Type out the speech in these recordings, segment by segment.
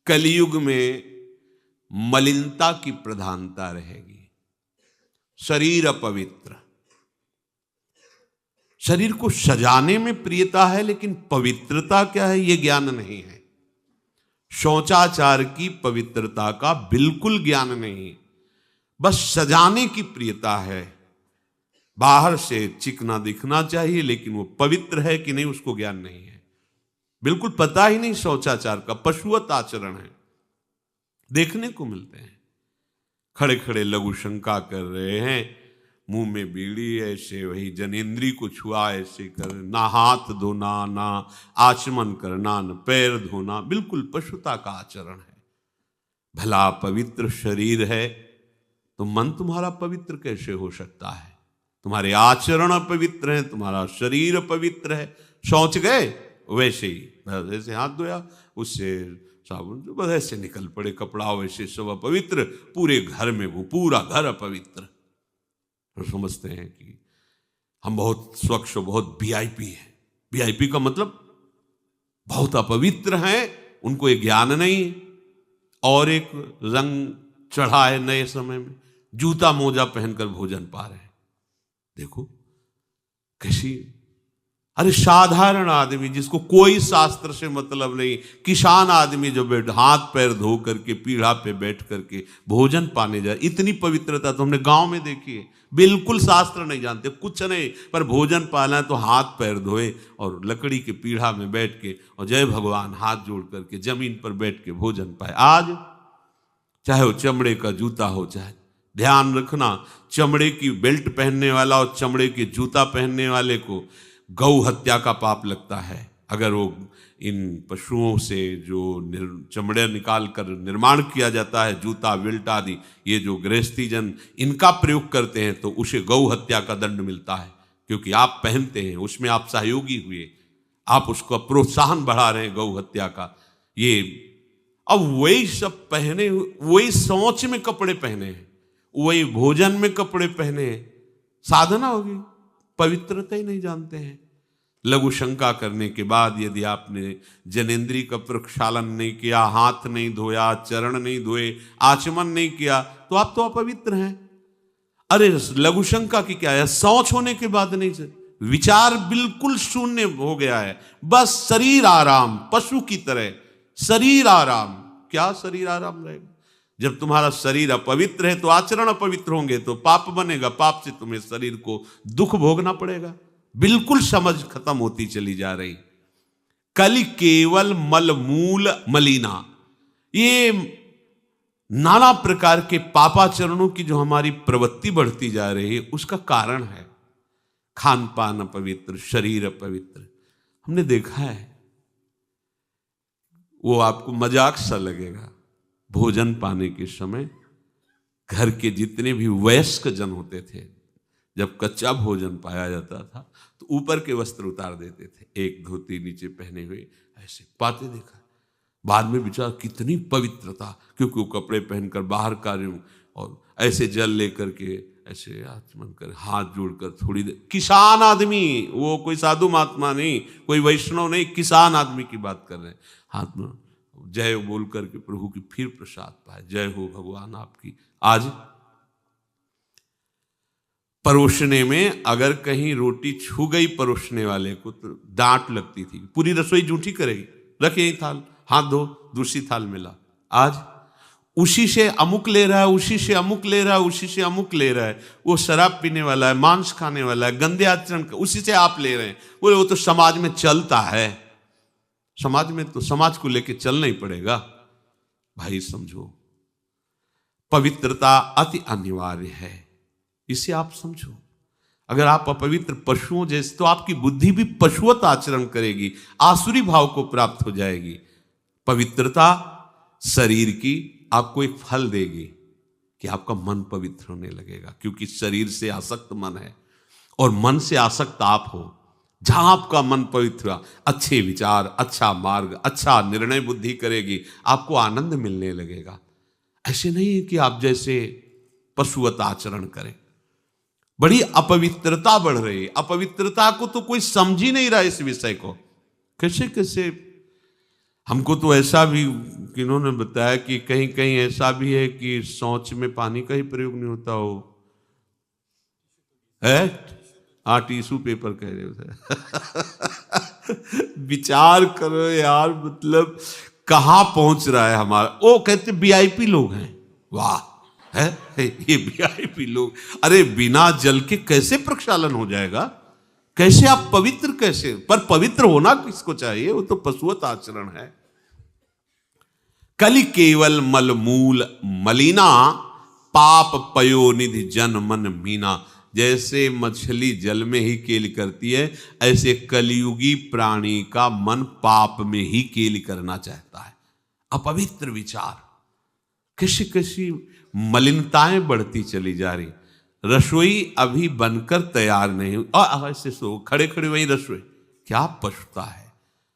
कलयुग में मलिनता की प्रधानता रहेगी। शरीर अपवित्र, शरीर को सजाने में प्रियता है, लेकिन पवित्रता क्या है ये ज्ञान नहीं है। शौचाचार की पवित्रता का बिल्कुल ज्ञान नहीं, बस सजाने की प्रियता है। बाहर से चिकना दिखना चाहिए, लेकिन वो पवित्र है कि नहीं उसको ज्ञान नहीं है। बिल्कुल पता ही नहीं शौचाचार का, पशुवत आचरण है। देखने को मिलते हैं खड़े खड़े लघु शंका कर रहे हैं, मुंह में बीड़ी, ऐसे वही जनेन्द्री को छुआ ऐसे कर, ना हाथ धोना, ना आचमन करना, न पैर धोना, बिल्कुल पशुता का आचरण है। भला पवित्र शरीर है तो मन तुम्हारा पवित्र कैसे हो सकता है? तुम्हारे आचरण अपवित्र हैं, तुम्हारा शरीर पवित्र है। शौच गए वैसे ही, जैसे हाथ धोया उससे साबुन जो बस ऐसे निकल पड़े कपड़ा, वैसे सब अपवित्र, पूरे घर में वो पूरा घर अपवित्र। तो समझते हैं कि हम बहुत स्वच्छ, बहुत वीआईपी हैं। वीआईपी का मतलब बहुत अपवित्र हैं, उनको ये ज्ञान नहीं। और एक रंग चढ़ा है नए समय में, जूता मोजा पहनकर भोजन पा रहे हैं। देखो कैसी, अरे साधारण आदमी जिसको कोई शास्त्र से मतलब नहीं, किसान आदमी जो बैठ हाथ पैर धो करके पीढ़ा पे बैठ करके भोजन पाने जाए, इतनी पवित्रता तो हमने गांव में देखी है। बिल्कुल शास्त्र नहीं जानते, कुछ नहीं, पर भोजन पाना है तो हाथ पैर धोए और लकड़ी के पीढ़ा में बैठ के और जय भगवान हाथ जोड़ करके जमीन पर बैठ के भोजन पाए। आज चाहे वो चमड़े का जूता हो, चाहे ध्यान रखना, चमड़े की बेल्ट पहनने वाला और चमड़े के जूता पहनने वाले को गौ हत्या का पाप लगता है। अगर वो इन पशुओं से जो चमड़े निकाल कर निर्माण किया जाता है, जूता बेल्ट आदि, ये जो गृहस्थी जन इनका प्रयोग करते हैं तो उसे गौ हत्या का दंड मिलता है, क्योंकि आप पहनते हैं, उसमें आप सहयोगी हुए, आप उसको प्रोत्साहन बढ़ा रहे हैं गौ हत्या का। ये अब वही सब पहने, वही सोच में कपड़े पहने हैं, वही भोजन में कपड़े पहने हैं, साधना होगी, पवित्रता ही नहीं जानते हैं। लघु शंका करने के बाद यदि आपने जनेन्द्री का प्रक्षालन नहीं किया, हाथ नहीं धोया, चरण नहीं धोए, आचमन नहीं किया, तो आप तो अपवित्र हैं। अरे लघु शंका की क्या है, शौच होने के बाद नहीं से विचार बिल्कुल शून्य हो गया है, बस शरीर आराम, पशु की तरह शरीर आराम। क्या शरीर आराम रहेगा? जब तुम्हारा शरीर अपवित्र है तो आचरण अपवित्र होंगे तो पाप बनेगा, पाप से तुम्हें शरीर को दुख भोगना पड़ेगा। बिल्कुल समझ खत्म होती चली जा रही। कल केवल मल मूल मलिना, ये नाना प्रकार के पापाचरणों की जो हमारी प्रवृत्ति बढ़ती जा रही है उसका कारण है खान पान अपवित्र, शरीर अपवित्र। हमने देखा है, वो आपको मजाक सा लगेगा, भोजन पाने के समय घर के जितने भी वयस्क जन होते थे, जब कच्चा भोजन पाया जाता था तो ऊपर के वस्त्र उतार देते थे, एक धोती नीचे पहने हुए ऐसे पाते देखा। बाद में विचार कितनी पवित्रता, क्योंकि वो कपड़े पहनकर बाहर कार्यों और ऐसे जल लेकर के ऐसे आचमन कर हाथ जोड़कर थोड़ी देर, किसान आदमी, वो कोई साधु महात्मा नहीं, कोई वैष्णव नहीं, किसान आदमी की बात कर रहे हैं। हाथ में जय बोल करके प्रभु की फिर प्रसाद पाए, जय हो भगवान आपकी। आज परोसने में अगर कहीं रोटी छू गई परोसने वाले को तो डांट लगती थी, पूरी रसोई जूठी करेगी, रखे यही थाल, हाथ धो, दूसरी थाल मिला। आज उसी से अमुक ले रहा है, उसी से अमुक ले रहा है, उसी से अमुक ले रहा है, वो शराब पीने वाला है, मांस खाने वाला है, गंदे आचरण का, उसी से आप ले रहे हैं। बोले वो तो समाज में चलता है, समाज में तो समाज को लेके चलना ही पड़ेगा। भाई समझो, पवित्रता अति अनिवार्य है, इसे आप समझो। अगर आप अपवित्र पशुओं जैसे, तो आपकी बुद्धि भी पशुवत आचरण करेगी, आसुरी भाव को प्राप्त हो जाएगी। पवित्रता शरीर की आपको एक फल देगी कि आपका मन पवित्र होने लगेगा, क्योंकि शरीर से आसक्त मन है और मन से आसक्त आप हो। जहां आपका मन पवित्र, अच्छे विचार, अच्छा मार्ग, अच्छा निर्णय बुद्धि करेगी, आपको आनंद मिलने लगेगा। ऐसे नहीं है कि आप जैसे पशुवत आचरण करें। बड़ी अपवित्रता बढ़ रही है, अपवित्रता को तो कोई समझ ही नहीं रहा इस विषय को। कैसे कैसे हमको तो ऐसा भी किन्होंने बताया कि कहीं कहीं ऐसा भी है कि शौच में पानी का ही प्रयोग नहीं होता हो है। हाँ, टिश्यू पेपर कह रहे हो। विचार करो यार, मतलब कहाँ पहुंच रहा है हमारा। वो कहते वीआईपी लोग हैं, वाह है ये वीआईपी लोग। अरे बिना जल के कैसे प्रक्षालन हो जाएगा, कैसे आप पवित्र, कैसे? पर पवित्र होना किसको चाहिए, वो तो पशुवत आचरण है। कलि केवल मलमूल मलिना, पाप पयोनिधि जन मन मीना। जैसे मछली जल में ही केली करती है, ऐसे कलियुगी प्राणी का मन पाप में ही केली करना चाहता है। अपवित्र विचार, कैसी कैसी मलिनताएं बढ़ती चली जा रही। रसोई अभी बनकर तैयार नहीं हुई और ऐसे सो खड़े खड़े वहीं रसोई, क्या पछता है।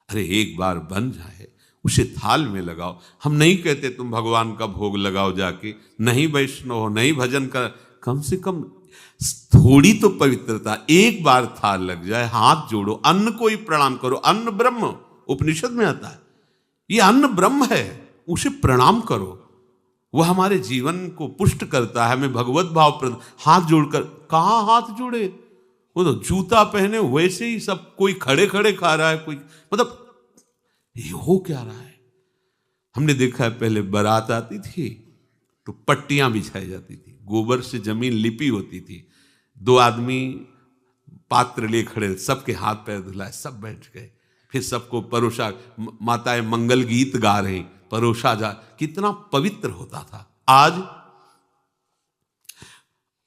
अरे एक बार बन जाए, उसे थाल में लगाओ। हम नहीं कहते तुम भगवान का भोग लगाओ जाके, नहीं वैष्णव हो, नहीं भजन कर, कम से कम थोड़ी तो पवित्रता। एक बार थाल लग जाए, हाथ जोड़ो, अन्न को ही प्रणाम करो। अन्न ब्रह्म, उपनिषद में आता है, ये अन्न ब्रह्म है, उसे प्रणाम करो। वह हमारे जीवन को पुष्ट करता है, हमें भगवत भाव। हाथ जोड़कर कहाँ हाथ जोड़े, वो तो जूता पहने वैसे ही सब, कोई खड़े खड़े खा रहा है, कोई मतलब ये हो क्या रहा है। हमने देखा है पहले बारात आती थी तो पट्टियां बिछाई जाती थी, गोबर से जमीन लिपी होती थी, दो आदमी पात्र ले खड़े, सबके हाथ पैर धुलाए, सब बैठ गए, फिर सबको परोसा, माताएं मंगल गीत गा रही, परोसा जा, कितना पवित्र होता था। आज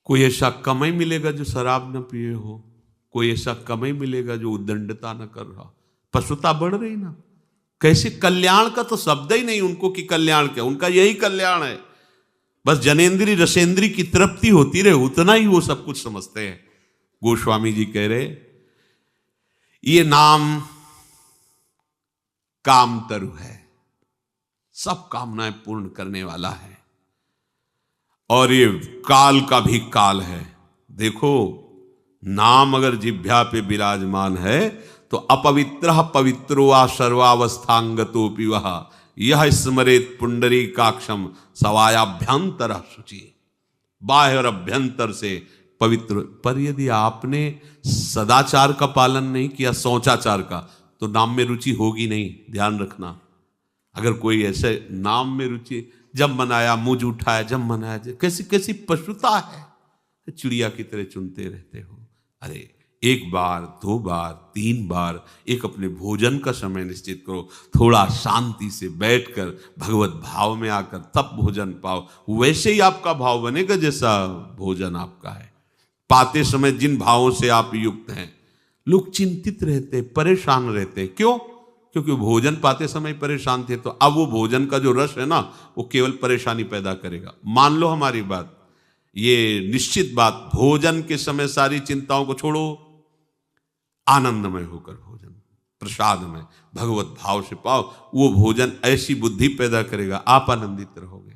कोई ऐसा कमाई मिलेगा जो शराब न पिए हो, कोई ऐसा कमाई मिलेगा जो उद्दंडता न कर रहा। पशुता बढ़ रही ना, कैसे कल्याण का तो शब्द ही नहीं उनको कि कल्याण क्या, उनका यही कल्याण है, बस जनेन्द्री रसेंद्री की तृप्ति होती रहे, उतना ही वो सब कुछ समझते हैं। गोस्वामी जी कह रहे, ये नाम कामतरु है, सब कामनाएं पूर्ण करने वाला है, और ये काल का भी काल है। देखो, नाम अगर जिह्वा पे विराजमान है तो अपवित्र पवित्रो वा सर्वावस्थांगतोपि वह यह स्मरेत पुंडरीकाक्षम सवायाभ्यंतर शुचि। बाह्य और अभ्यंतर से पवित्र। पर यदि आपने सदाचार का पालन नहीं किया, शौचाचार का, तो नाम में रुचि होगी नहीं, ध्यान रखना। अगर कोई ऐसे नाम में रुचि, जब मनाया मुझ उठाया, जब मनाया, कैसी कैसी पशुता है, चिड़िया की तरह चुनते रहते हो। अरे एक बार, दो बार, तीन बार एक अपने भोजन का समय निश्चित करो, थोड़ा शांति से बैठकर भगवत भाव में आकर तब भोजन पाओ, वैसे ही आपका भाव बनेगा जैसा भोजन आपका है। पाते समय जिन भावों से आप युक्त हैं, लोग चिंतित रहते, परेशान रहते, क्यों? क्योंकि भोजन पाते समय परेशान थे, तो अब वो भोजन का जो रस है ना, वो केवल परेशानी पैदा करेगा। मान लो हमारी बात, ये निश्चित बात, भोजन के समय सारी चिंताओं को छोड़ो, आनंदमय होकर भोजन, प्रसाद में भगवत भाव से पाओ, वो भोजन ऐसी बुद्धि पैदा करेगा, आप आनंदित रहोगे।